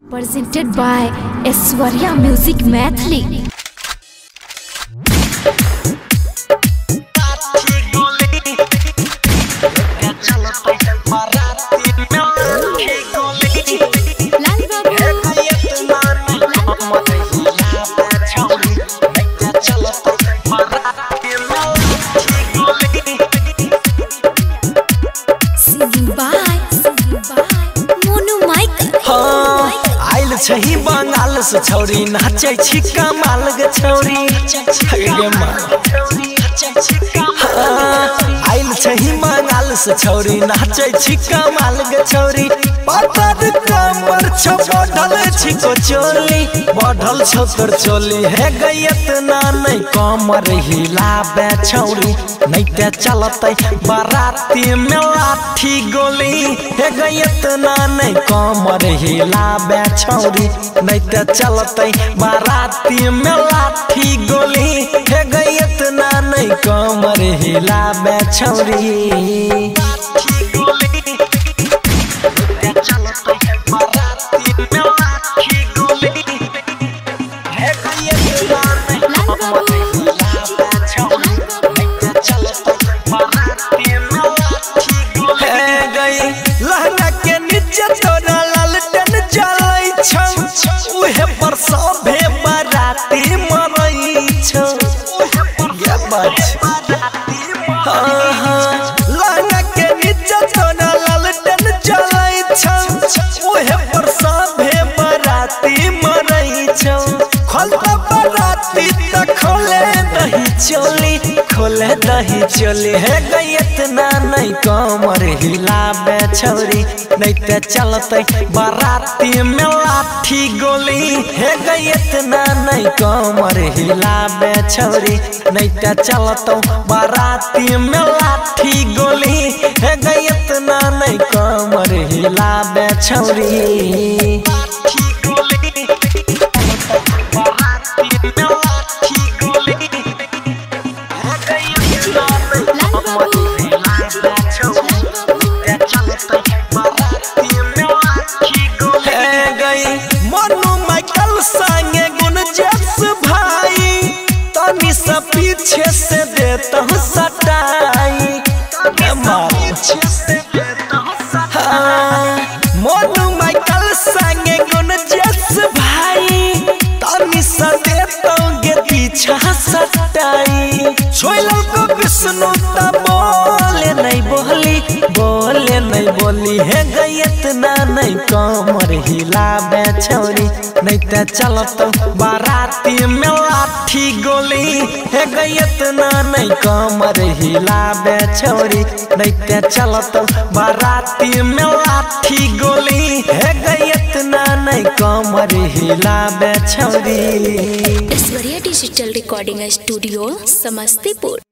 Presented by Aishwarya Music Mathli. छही बंगाल से छौरी नाचे छी कमाल गे छौरी आइल छही बंगाल से छौरी नाचे छी कमाल गे छौरी पतर कमर छो बढ़ल छी को चोली बढ़ल छो तोर चोली है गयत ना नहीं कमर हिलाबे छौरी नहीं ते चलते बाराती में लाठी गोली है गयत ना नहीं कमर हिलाबे छौरी नहीं ते चलते बाराती में लाठी गोली है गयत ना नहीं कमर हिलाबे छौरी लहंगा के नीचे तोरा लालटेन जलै छौ उहे पर सभे बाराती मरै छौ ये बात लहंगा के नीचे तोरा लालटेन जलै छौ उहे पर सभे बाराती मरै छौ खोलता बाराती त खोले दही चोली है गयत ना नहीं कमर हिलाबे छौरी नहीं ते चलते बाराती में लाठी गोली है गयत ना नहीं कमर हिलाबे छौरी नहीं ते चलतो बाराती में लाठी गोली है गयत ना नहीं कमर हिलाबे छौरी पीछे से देता हूँ सटाई मोनू माइकल संगे गुन जस भाई तनी सा देता हूँ गे पीछा सटाई छोइलो को विष्णु ता बोले नहीं बोली है गयत ना नहीं कमर हिलाबे छौरी नहीं ते चलतो बाराती में लाठी गोली है गयत ना नहीं कमर हिलाबे छौरी नहीं ते चलतो बाराती में लाठी गोली है गयत ना नहीं कमर हिलाबे छौरी। Aishwarya digital recording studio Samastipur.